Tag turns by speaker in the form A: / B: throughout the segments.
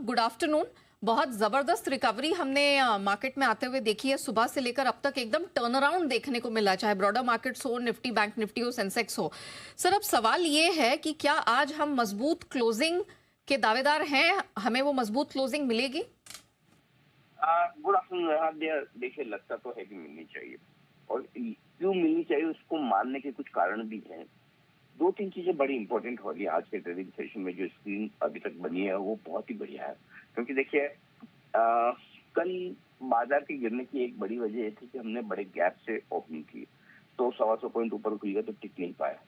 A: Good afternoon. बहुत जबरदस्त recovery हमने मार्केट में आते हुए देखी है। सुबह से लेकर अब तक एकदम टर्न अराउंड देखने को मिला, चाहे ब्रॉडर मार्केट्स हो, निफ्टी बैंक निफ्टी हो, सेंसेक्स हो। सर, अब सवाल ये है कि क्या आज हम मजबूत क्लोजिंग के दावेदार हैं? हमें वो मजबूत क्लोजिंग मिलेगी?
B: Good afternoon. देखिए, लगता तो है कि मिलनी चाहिए, और क्यों मिलनी चाहिए उसको मानने के कुछ कारण भी हैं। दो तीन चीजें बड़ी इंपॉर्टेंट हो रही है आज के ट्रेडिंग सेशन में। जो स्क्रीन अभी तक बनी है वो बहुत ही बढ़िया है, क्योंकि देखिए कल बाजार के गिरने की एक बड़ी वजह ये थी कि हमने बड़े गैप से ओपनिंग की, तो 125 पॉइंट ऊपर खुल गया तो टिक नहीं पाया।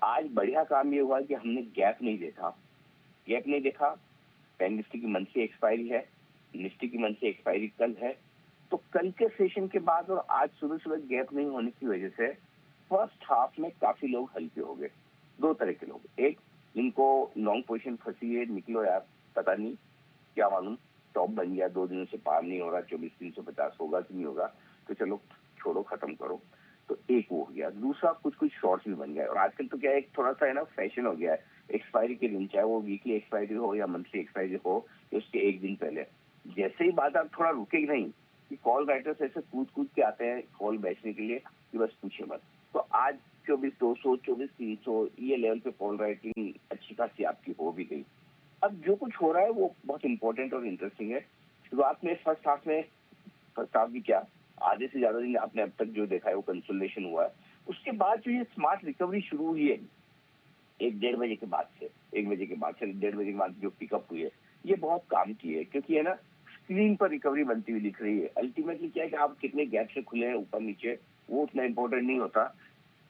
B: आज बढ़िया काम ये हुआ कि हमने गैप नहीं देखा। बैंक निफ्टी की मंथली एक्सपायरी है, निफ्टी की मंथली एक्सपायरी कल है, तो कल के सेशन के बाद और आज सुबह सुबह गैप नहीं होने की वजह से फर्स्ट हाफ में काफी लोग हल्के हो गए। दो तरह के लोग, एक जिनको लॉन्ग पोजीशन फंसी है, निकलो यार, पता नहीं क्या मालूम, टॉप बन गया, 2 दिनों से पार नहीं हो रहा, 24,350 होगा कि नहीं होगा, तो चलो छोड़ो, खत्म करो, तो एक वो हो गया। दूसरा, कुछ कुछ शॉर्ट्स भी बन गया। और आजकल तो क्या है, एक थोड़ा सा है ना, फैशन हो गया है एक्सपायरी के दिन, चाहे वो वीकली एक्सपायरी हो या मंथली एक्सपायरी हो, उसके एक दिन पहले जैसे ही बाजार थोड़ा रुकेगी नहीं, कि कॉल राइटर्स ऐसे कूद कूद के आते हैं कॉल बेचने के लिए कि बस पूछे मत। तो आज 24,200, 24,300 ये लेवल पे कॉल राइटिंग अच्छी खासी आपकी हो भी गई। अब जो कुछ हो रहा है वो बहुत इंपॉर्टेंट और इंटरेस्टिंग है। शुरुआत में फर्स्ट हाफ भी क्या, आधे से ज्यादा दिन आपने अब तक जो देखा है वो कंसोलिडेशन हुआ है। उसके बाद जो ये स्मार्ट रिकवरी शुरू हुई है, 1-1:30 के बाद से, 1 बजे के बाद से 1:30 के बाद जो पिकअप हुई है, ये बहुत काम की है, क्योंकि है ना, स्क्रीन पर रिकवरी बनती हुई दिख रही है। अल्टीमेटली क्या है कि आप कितने गैप से खुले हैं ऊपर नीचे, वो उतना इंपॉर्टेंट नहीं होता,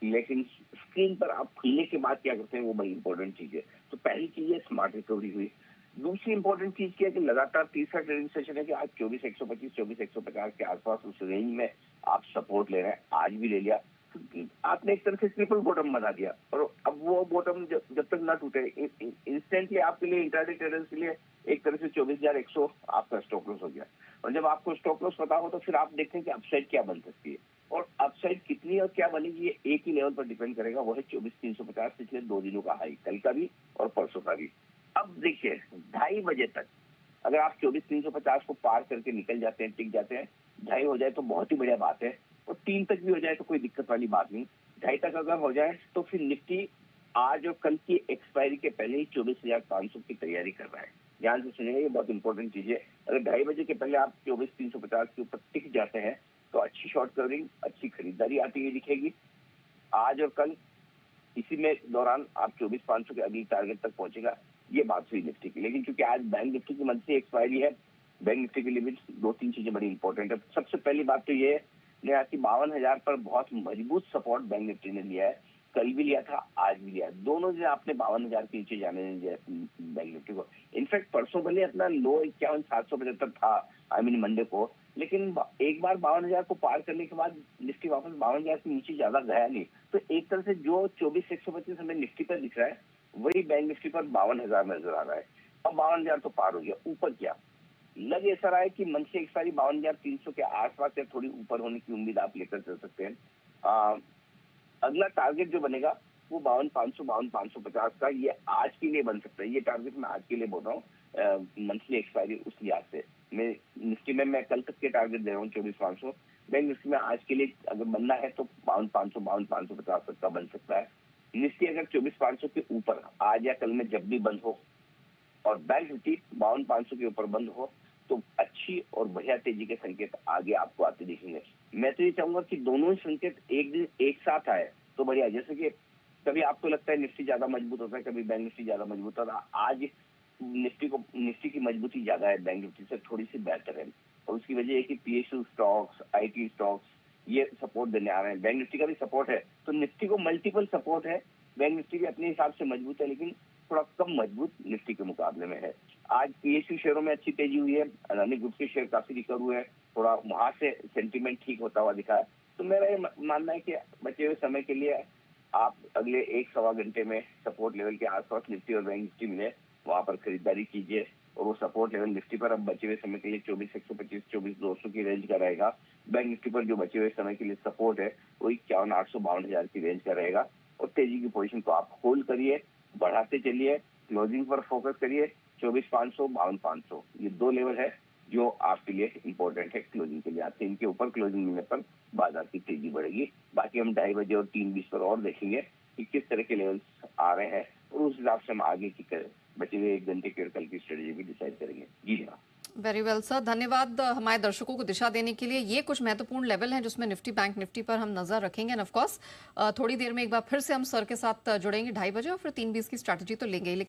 B: लेकिन स्क्रीन पर आप खुलने के बाद क्या करते हैं वो बड़ी इंपॉर्टेंट चीज है। तो पहली चीज है स्मार्ट रिकवरी हुई। दूसरी इंपॉर्टेंट चीज क्या है कि लगातार तीसरा ट्रेडिंग सेशन है कि आज 24,125, 24,150 के आसपास उस रेंज में आप सपोर्ट ले रहे हैं, आज भी ले लिया। आपने एक तरह से ट्रिपल बॉटम बना दिया, और अब वो बॉटम जब तक ना टूटे, इंस्टेंटली आपके लिए, इंट्राडे ट्रेडर्स के लिए एक तरह से 24,100 आपका स्टॉप लॉस हो गया। और जब आपको स्टॉप लॉस पता हो तो फिर आप देखते हैं कि अपसाइड क्या बन सकती है, और अपसाइड कितनी और क्या बनेगी ये एक ही लेवल पर डिपेंड करेगा, वो है 24,350, पिछले 2 दिनों का हाई, कल का भी और परसों का भी। अब देखिए 2:30 बजे तक अगर आप 24,350 को पार करके निकल जाते हैं, टिक जाते हैं, 2:30 हो जाए तो बहुत ही बढ़िया बात है, और 3 तक भी हो जाए तो कोई दिक्कत वाली बात नहीं। 2:30 तक अगर हो जाए तो फिर निफ्टी आज और कल की एक्सपायरी के पहले ही 24,500 की तैयारी कर रहा है। ध्यान से सुनिएगा, ये बहुत इंपॉर्टेंट चीज है। अगर 2:30 बजे के पहले आप 24,350 के ऊपर टिक जाते हैं तो अच्छी शॉर्ट कवरिंग, अच्छी खरीदारी आती हुई दिखेगी। आज और कल इसी में दौरान आप 24,500 के अगली टारगेट तक पहुंचेगा, ये बात हुई निफ्टी की। लेकिन क्योंकि आज बैंक निफ्टी की मंथली एक्सपायरी है, बैंक निफ्टी के लिए भी दो तीन चीजें बड़ी इंपॉर्टेंट है। सबसे पहली बात तो ये है कि 52,000 पर बहुत मजबूत सपोर्ट बैंक निफ्टी ने लिया है, कल भी लिया था, आज भी लिया। दोनों दिन आपने 52,000 के नीचे जाने नहीं दिया बैंक निफ्टी को। इनफैक्ट परसों भले अपना लो 51,775 था, आई मीन मंडे को, लेकिन एक बार 52,000 को पार करने के बाद निफ्टी वापस 52,000 के नीचे ज्यादा गया नहीं। तो एक तरह से जो 24,125 हमें निफ्टी पर दिख रहा है, वही बैंक निफ्टी पर 52,000 नजर आ रहा है। अब 52,000 तो पार हो गया, ऊपर क्या लग ऐसा रहा है कि मंथली एक्सपायरी 52,300 के आसपास या थोड़ी ऊपर होने की उम्मीद आप लेकर चल सकते हैं। अगला टारगेट जो बनेगा वो 52,500, 52,550 का, ये आज के लिए बन सकता है। ये टारगेट मैं आज के लिए बोल रहा हूँ, मंथली एक्सपायरी उस लिहाज से। मैं निफ्टी में मैं कल तक के टारगेट दे रहा हूँ 24,500। बैंक निफ्टी में आज के लिए अगर बनना है तो 52,500, 52,550 तक का बन सकता है। निफ्टी अगर 24,500 के ऊपर आज या कल में जब भी बंद हो, और बैंक निफ्टी 52,500 के ऊपर बंद हो, तो अच्छी और बढ़िया तेजी के संकेत आगे आपको आते दिखेंगे। मैं तो ये चाहूंगा कि दोनों ही संकेत एक दिन एक साथ आए तो बढ़िया। जैसे कि कभी आपको लगता है निफ्टी ज्यादा मजबूत होता है, कभी बैंक निफ्टी ज्यादा मजबूत होता है। आज निफ्टी की मजबूती ज्यादा है, बैंक निफ्टी से थोड़ी सी बेहतर है, और उसकी वजह है कि पीएसयू स्टॉक्स, आईटी स्टॉक्स ये सपोर्ट देने आ रहे हैं। बैंक निफ्टी का भी सपोर्ट है, तो निफ्टी को मल्टीपल सपोर्ट है। बैंक निफ्टी भी अपने हिसाब से मजबूत है, लेकिन थोड़ा कम मजबूत निफ्टी के मुकाबले में है। आज पीएसयू शेयरों में अच्छी तेजी हुई है, अदानी ग्रुप के शेयर काफी रिकवर हुए हैं, थोड़ा वहां से सेंटीमेंट ठीक होता हुआ दिखा है। तो मेरा ये मानना है कि बचे हुए समय के लिए आप अगले 1-1.25 घंटे में सपोर्ट लेवल के आसपास निफ्टी और बैंक निफ्टी मिले, वहां पर खरीदारी कीजिए। और वो सपोर्ट लेवल निफ्टी पर अब बचे हुए समय के लिए 24,125, 24,200 की रेंज का रहेगा। बैंक निफ्टी पर जो बचे हुए समय के लिए सपोर्ट है वो 51,800, 52,000 की रेंज का रहेगा। और तेजी की पोजीशन को आप होल्ड करिए, बढ़ाते चलिए, क्लोजिंग पर फोकस करिए। 24,500, 52,500, ये 2 लेवल है जो आपके लिए इम्पोर्टेंट है क्लोजिंग के लिए। आपसे इनके ऊपर क्लोजिंग मिलने पर बाजार की तेजी बढ़ेगी। बाकी हम 2:30 बजे और 3:20 पर और देखेंगे कि किस तरह के लेवल्स आ रहे हैं और उस हिसाब से हम आगे की बचे हुए 1 घंटे की और कल की स्ट्रेटेजी भी डिसाइड करेंगे। जी हाँ।
A: वेरी वेल सर, धन्यवाद हमारे दर्शकों को दिशा देने के लिए। ये कुछ महत्वपूर्ण लेवल हैं जिसमें निफ्टी बैंक निफ्टी पर हम नजर रखेंगे। एंड ऑफ कोर्स थोड़ी देर में एक बार फिर से हम सर के साथ जुड़ेंगे 2:30 बजे और फिर 3:20 की स्ट्रैटेजी तो लेंगे ही।